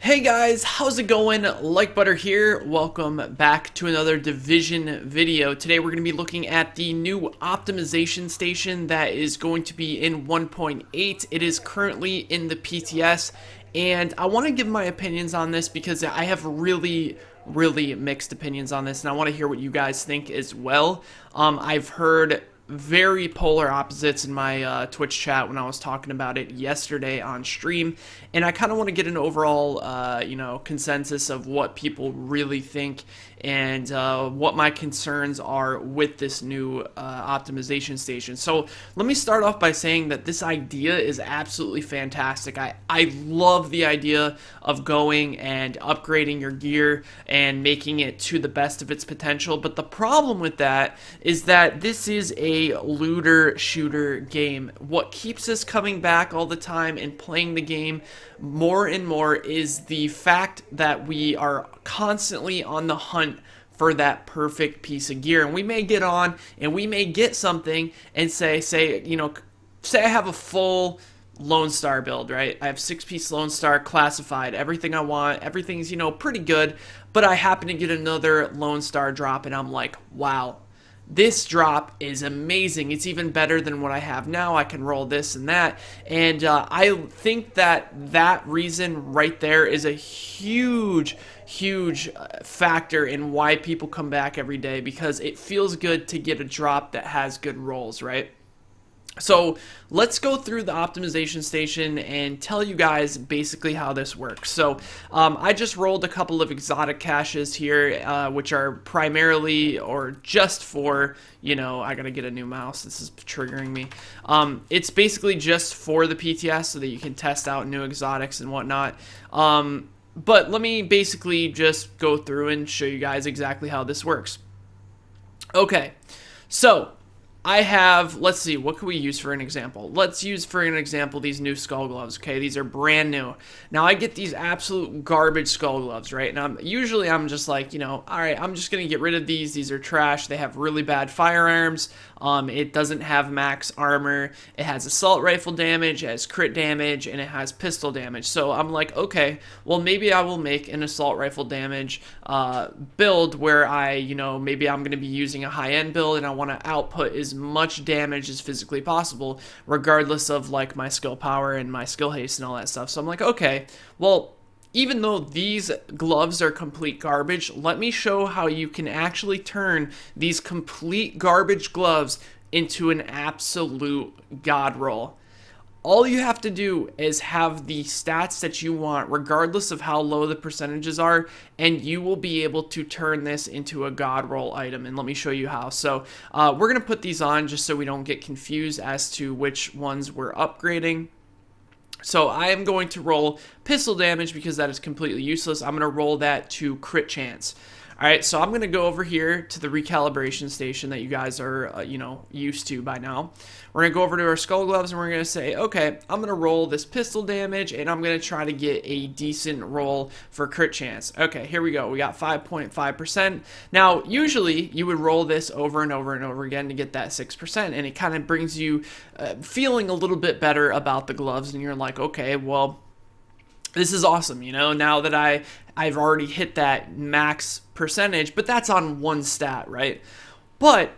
Hey guys, how's it going? Like Butter here. Welcome back to another Division video. Today we're going to be looking at the new optimization station that is going to be in 1.8. It is currently in the PTS, and I want to give my opinions on this because I have really mixed opinions on this, and I want to hear what you guys think as well. I've heard very polar opposites in my Twitch chat when I was talking about it yesterday on stream, and I kind of want to get an overall, consensus of what people really think and what my concerns are with this new optimization station. So let me start off by saying that this idea is absolutely fantastic. I love the idea of going and upgrading your gear and making it to the best of its potential, but the problem with that is that this is a looter shooter game. What keeps us coming back all the time and playing the game more and more is the fact that we are constantly on the hunt for that perfect piece of gear. And we may get on and we may get something and say I have a full Lone Star build, right? I have 6-piece Lone Star classified, everything I want, everything's, pretty good, but I happen to get another Lone Star drop and I'm like, wow, this drop is amazing. It's even better than what I have now. I can roll this and that. And I think that reason right there is a huge factor in why people come back every day, because it feels good to get a drop that has good rolls, right? So let's go through the optimization station and tell you guys basically how this works. So I just rolled a couple of exotic caches here, which are primarily or just for, I gotta get a new mouse. This is triggering me. It's basically just for the PTS so that you can test out new exotics and whatnot. But let me basically just go through and show you guys exactly how this works. Okay, so I have, let's see, what can we use for an example? Let's use for an example these new skull gloves, okay? These are brand new. Now I get these absolute garbage skull gloves, right? And I'm just like, all right, I'm just gonna get rid of these. These are trash. They have really bad firearms. It doesn't have max armor. It has assault rifle damage, it has crit damage, and it has pistol damage. So I'm like, okay, well maybe I will make an assault rifle damage build where maybe I'm gonna be using a high-end build and I want to output as much damage as physically possible, regardless of like my skill power and my skill haste and all that stuff. So I'm like, okay, well, even though these gloves are complete garbage, let me show how you can actually turn these complete garbage gloves into an absolute god roll. All you have to do is have the stats that you want, regardless of how low the percentages are, and you will be able to turn this into a god roll item. And let me show you how. So we're going to put these on just so we don't get confused as to which ones we're upgrading. So I am going to roll pistol damage because that is completely useless. I'm going to roll that to crit chance. All right, so I'm going to go over here to the recalibration station that you guys are, used to by now. We're going to go over to our skull gloves and we're going to say, okay, I'm going to roll this pistol damage and I'm going to try to get a decent roll for crit chance. Okay, here we go. We got 5.5%. Now, usually you would roll this over and over and over again to get that 6%, and it kind of brings you feeling a little bit better about the gloves, and you're like, okay, well, this is awesome, now that I've already hit that max percentage, but that's on one stat, right? But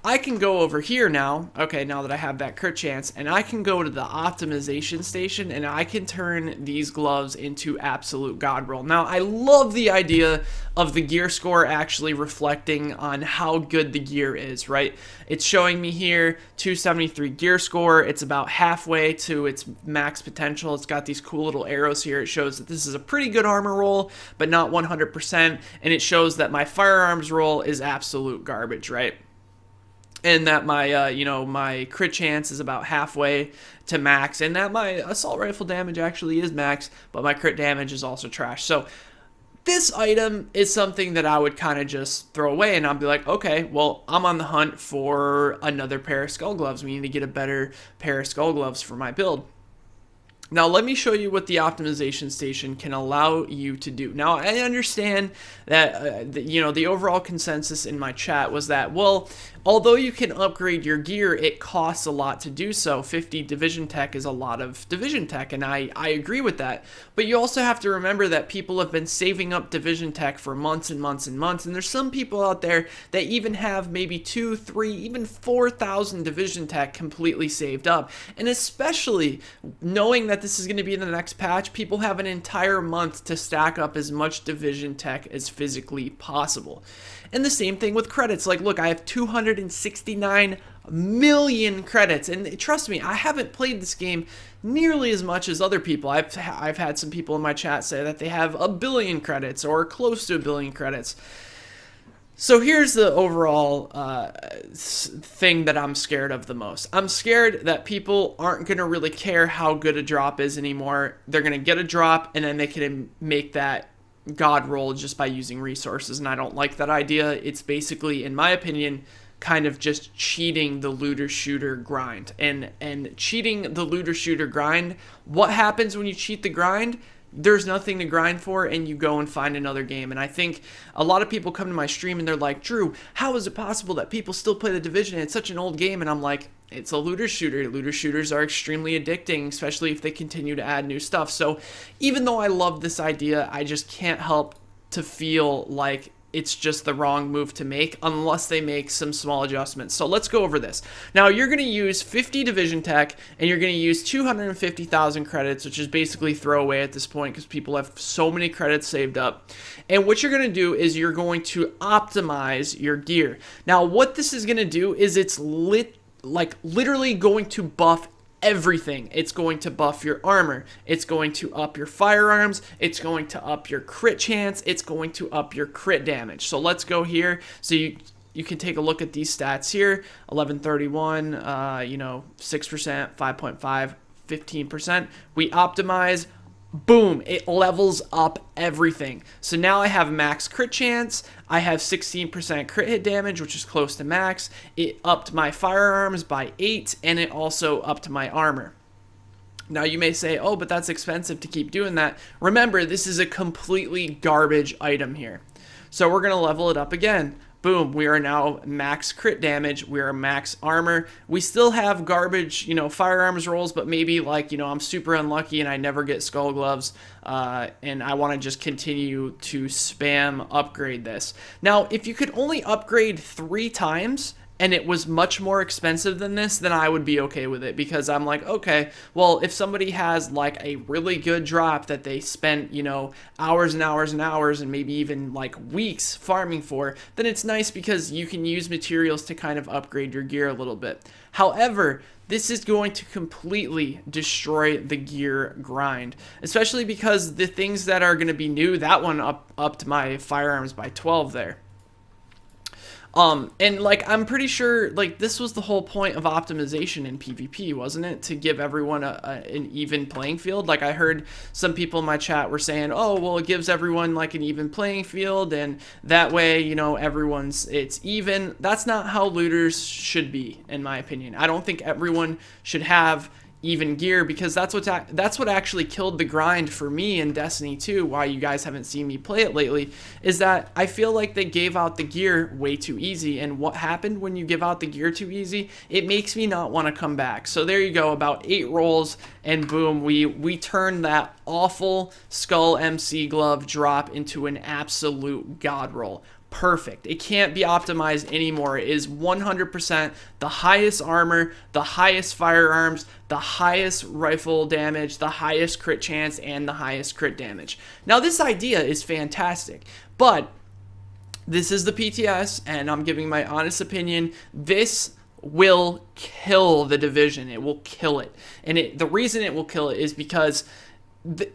I can go over here now, okay, now that I have that crit chance, and I can go to the optimization station and I can turn these gloves into absolute god roll. Now, I love the idea of the gear score actually reflecting on how good the gear is, right? It's showing me here 273 gear score. It's about halfway to its max potential. It's got these cool little arrows here. It shows that this is a pretty good armor roll, but not 100%, and it shows that my firearms roll is absolute garbage, right? And that my, my crit chance is about halfway to max, and that my assault rifle damage actually is max, but my crit damage is also trash. So this item is something that I would kind of just throw away, and I'll be like, okay, well, I'm on the hunt for another pair of skull gloves. We need to get a better pair of skull gloves for my build. Now, let me show you what the optimization station can allow you to do. Now, I understand that, the overall consensus in my chat was that, well, although you can upgrade your gear, it costs a lot to do so. 50 division tech is a lot of division tech, and I agree with that. But you also have to remember that people have been saving up division tech for months and months and months, and there's some people out there that even have maybe 2, 3, even 4,000 division tech completely saved up. And especially knowing that this is going to be in the next patch, people have an entire month to stack up as much division tech as physically possible. And the same thing with credits. Like, look, I have 269 million credits, and trust me, I haven't played this game nearly as much as other people. I've had some people in my chat say that they have 1 billion credits or close to 1 billion credits. So here's the overall thing that I'm scared of the most. I'm scared that people aren't going to really care how good a drop is anymore. They're going to get a drop, and then they can make that god roll just by using resources, and I don't like that idea. It's basically, in my opinion, kind of just cheating the looter shooter grind. And cheating the looter shooter grind, what happens when you cheat the grind? There's nothing to grind for, and you go and find another game. And I think a lot of people come to my stream and they're like, Drew, how is it possible that people still play the Division? It's such an old game. And I'm like, it's a looter shooter. Looter shooters are extremely addicting, especially if they continue to add new stuff. So even though I love this idea, I just can't help to feel like it's just the wrong move to make unless they make some small adjustments. So let's go over this. Now, you're going to use 50 division tech, and you're going to use 250,000 credits, which is basically throwaway at this point because people have so many credits saved up. And what you're going to do is you're going to optimize your gear. Now, what this is going to do is it's literally going to buff everything. It's going to buff your armor. It's going to up your firearms. It's going to up your crit chance. It's going to up your crit damage. So let's go here. So you can take a look at these stats here. 1131, 6%, 5.5, 15%. We optimize. Boom, it levels up everything. So now I have max crit chance, I have 16% crit hit damage, which is close to max. It upped my firearms by 8, and it also upped my armor. Now you may say, oh, but that's expensive to keep doing that. Remember, this is a completely garbage item here. So we're going to level it up again. Boom, we are now max crit damage, we are max armor. We still have garbage, firearms rolls, but maybe I'm super unlucky and I never get skull gloves, and I want to just continue to spam upgrade this. Now, if you could only upgrade 3 times, and it was much more expensive than this, then I would be okay with it, because I'm like, okay, well, if somebody has like a really good drop that they spent, hours and hours and hours and maybe even like weeks farming for, then it's nice because you can use materials to kind of upgrade your gear a little bit. However, this is going to completely destroy the gear grind, especially because the things that are going to be new, that one upped my firearms by 12 there. And I'm pretty sure this was the whole point of optimization in PvP, wasn't it? To give everyone an even playing field. I heard some people in my chat were saying, oh, well, it gives everyone an even playing field, and that way, it's even. That's not how looters should be, in my opinion. I don't think everyone should have even gear, because that's what actually killed the grind for me in Destiny 2, why you guys haven't seen me play it lately, is that I feel like they gave out the gear way too easy. And what happened when you give out the gear too easy? It makes me not want to come back. So there you go, about 8 rolls, and boom, we turned that awful Skull MC glove drop into an absolute god roll. Perfect. It can't be optimized anymore. It is 100% the highest armor, the highest firearms, the highest rifle damage, the highest crit chance, and the highest crit damage. Now, this idea is fantastic, but this is the PTS, and I'm giving my honest opinion. This will kill the Division. It will kill it. And the reason it will kill it is because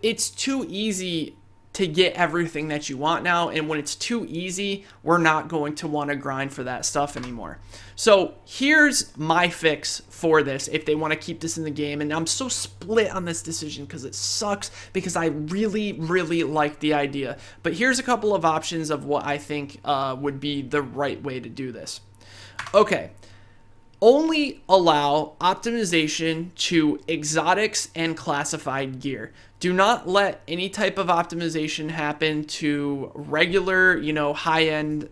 it's too easy to get everything that you want now, and when it's too easy, we're not going to want to grind for that stuff anymore. So here's my fix for this if they want to keep this in the game, and I'm so split on this decision because it sucks, because I really, really like the idea. But here's a couple of options of what I think would be the right way to do this. Okay. only allow optimization to exotics and classified gear. Do not let any type of optimization happen to regular, high-end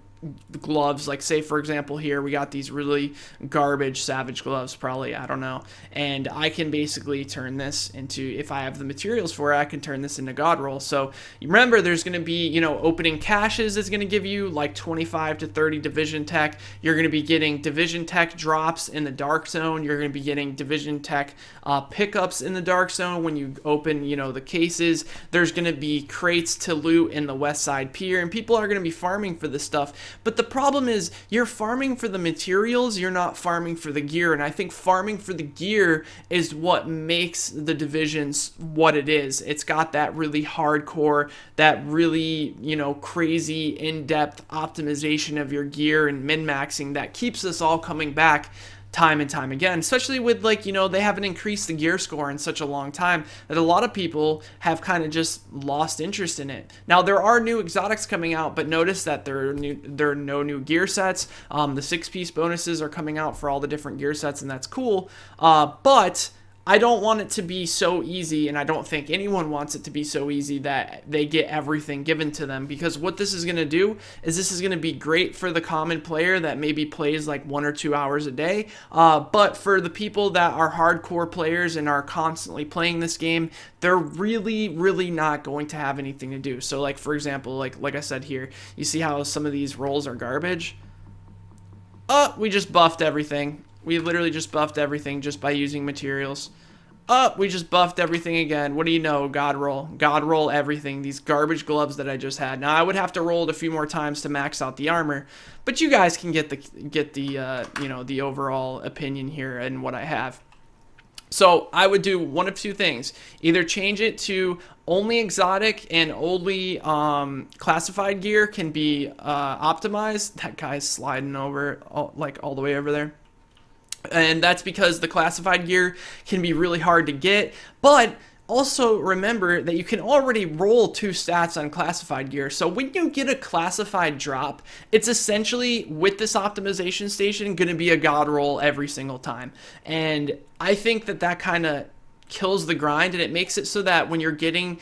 gloves. Like, say for example, here we got these really garbage savage gloves, probably, I don't know, and I can basically turn this into, if I have the materials for it, I can turn this into god roll. So remember, there's going to be, opening caches is going to give you like 25 to 30 division tech. You're going to be getting division tech drops in the dark zone. You're going to be getting division tech pickups in the dark zone when you open, the cases. There's going to be crates to loot in the west side pier, and people are going to be farming for this stuff. But the problem is, you're farming for the materials, you're not farming for the gear. And I think farming for the gear is what makes the divisions what it is. It's got that really hardcore, that really, crazy in-depth optimization of your gear and min-maxing that keeps us all coming back time and time again, especially with, like, they haven't increased the gear score in such a long time that a lot of people have kind of just lost interest in it. Now, there are new exotics coming out, but notice that there are no new gear sets. The 6-piece bonuses are coming out for all the different gear sets, and that's cool. But I don't want it to be so easy, and I don't think anyone wants it to be so easy that they get everything given to them, because what this is going to do is this is going to be great for the common player that maybe plays like 1 or 2 hours a day, but for the people that are hardcore players and are constantly playing this game, they're really, really not going to have anything to do. So, like, for example, like I said here, you see how some of these rolls are garbage? We just buffed everything. We literally just buffed everything just by using materials. We just buffed everything again. What do you know? God roll. God roll everything. These garbage gloves that I just had. Now, I would have to roll it a few more times to max out the armor, but you guys can get the overall opinion here and what I have. So I would do one of two things. Either change it to only exotic and only classified gear can be optimized. That guy's sliding over all the way over there. And that's because the classified gear can be really hard to get, but also remember that you can already roll 2 stats on classified gear. So when you get a classified drop, it's essentially, with this optimization station, going to be a god roll every single time. And I think that kind of kills the grind, and it makes it so that when you're getting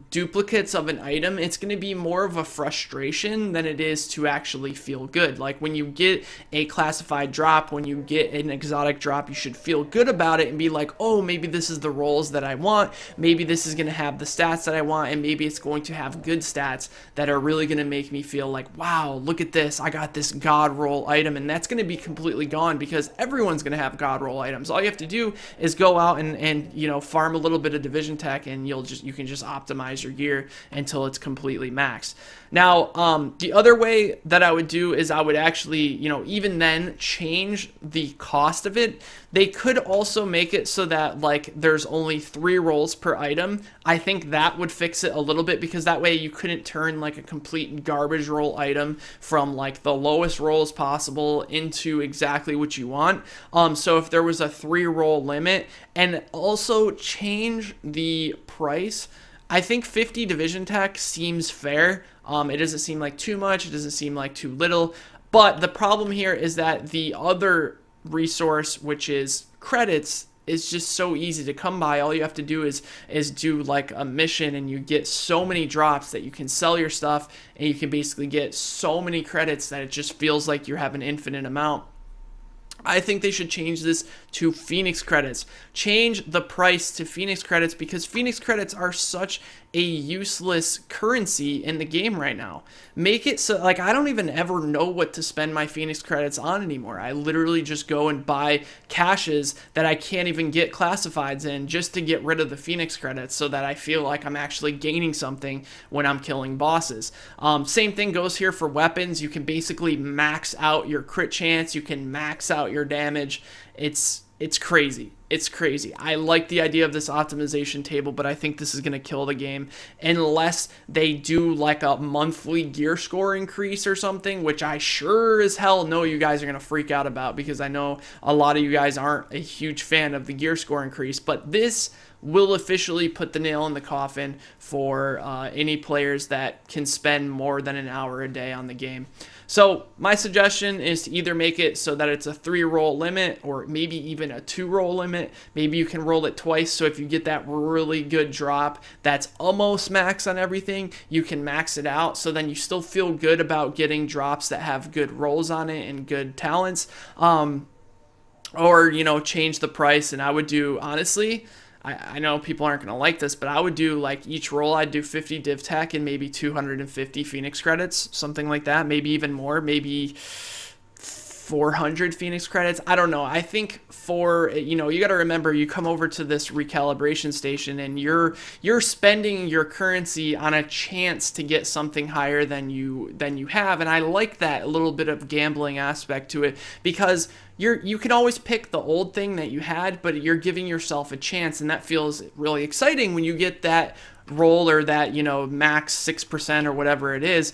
duplicates of an item, it's going to be more of a frustration than it is to actually feel good. Like, when you get a classified drop, when you get an exotic drop, you should feel good about it and be like, oh, maybe this is the rolls that I want, maybe this is going to have the stats that I want, and maybe it's going to have good stats that are really going to make me feel like, wow, look at this, I got this god roll item. And that's going to be completely gone, because everyone's going to have god roll items. All you have to do is go out and farm a little bit of division tech, and you can just optimize your gear until it's completely maxed. Now, the other way that I would do is I would actually, even then, change the cost of it. They could also make it so that, like, there's only 3 rolls per item. I think that would fix it a little bit, because that way you couldn't turn like a complete garbage roll item from like the lowest rolls possible into exactly what you want. So if there was a 3 roll limit, and also change the price, I think 50 division tech seems fair. It doesn't seem like too much. It doesn't seem like too little. But the problem here is that the other resource, which is credits, is just so easy to come by. All you have to do is do like a mission, and you get so many drops that you can sell your stuff, and you can basically get so many credits that it just feels like you have an infinite amount. I think they should change this to Phoenix credits. Change the price to Phoenix credits, because Phoenix credits are such a useless currency in the game right now. Make it so, like, I don't even ever know what to spend my Phoenix credits on anymore. I literally just go and buy caches that I can't even get classifieds in, just to get rid of the Phoenix credits, so that I feel like I'm actually gaining something when I'm killing bosses. Same thing goes here for weapons. You can basically max out your crit chance. You can max out your damage. It's crazy. it's crazy. I like the idea of this optimization table, but I think this is going to kill the game unless they do like a monthly gear score increase or something, which I sure as hell know you guys are going to freak out about, because I know a lot of you guys aren't a huge fan of the gear score increase. But this will officially put the nail in the coffin for any players that can spend more than an hour a day on the game. So my suggestion is to either make it so that it's a 3-roll limit, or maybe even a 2-roll limit. Maybe you can roll it twice, so if you get that really good drop that's almost max on everything, you can max it out, so then you still feel good about getting drops that have good rolls on it and good talents. Or, you know, change the price. And I would do, honestly, I know people aren't going to like this, but I would do, like, each roll, I'd do 50 div tech and maybe 250 Phoenix credits, something like that. Maybe even more, maybe 400 Phoenix credits. I don't know. I think you got to remember, you come over to this recalibration station and you're spending your currency on a chance to get something higher than you have. And I like that little bit of gambling aspect to it, because you can always pick the old thing that you had, but you're giving yourself a chance, and that feels really exciting when you get that roll, or that, max 6% or whatever it is.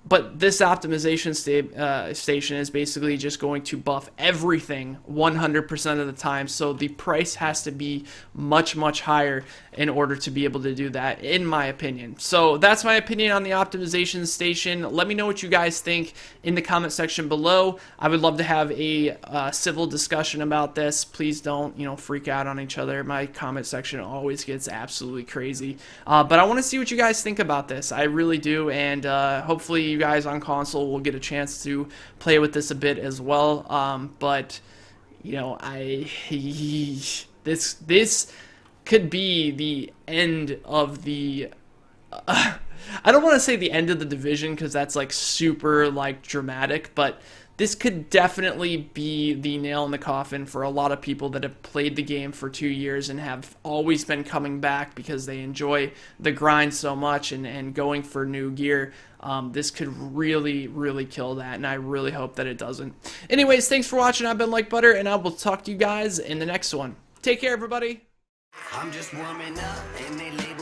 But this optimization station is basically just going to buff everything 100% of the time. So the price has to be much, much higher in order to be able to do that, in my opinion. So that's my opinion on the optimization station. Let me know what you guys think in the comment section below. I would love to have a civil discussion about this. Please don't, freak out on each other. My comment section always gets absolutely crazy. But I want to see what you guys think about this. I really do. And hopefully you guys on console will get a chance to play with this a bit as well. But this could be the end of the I don't want to say the end of the division, because that's like super like dramatic, but this could definitely be the nail in the coffin for a lot of people that have played the game for 2 years and have always been coming back because they enjoy the grind so much and going for new gear. This could really, really kill that, and I really hope that it doesn't. Anyways, thanks for watching. I've been Like Butter, and I will talk to you guys in the next one. Take care, everybody. I'm just warming up, and they label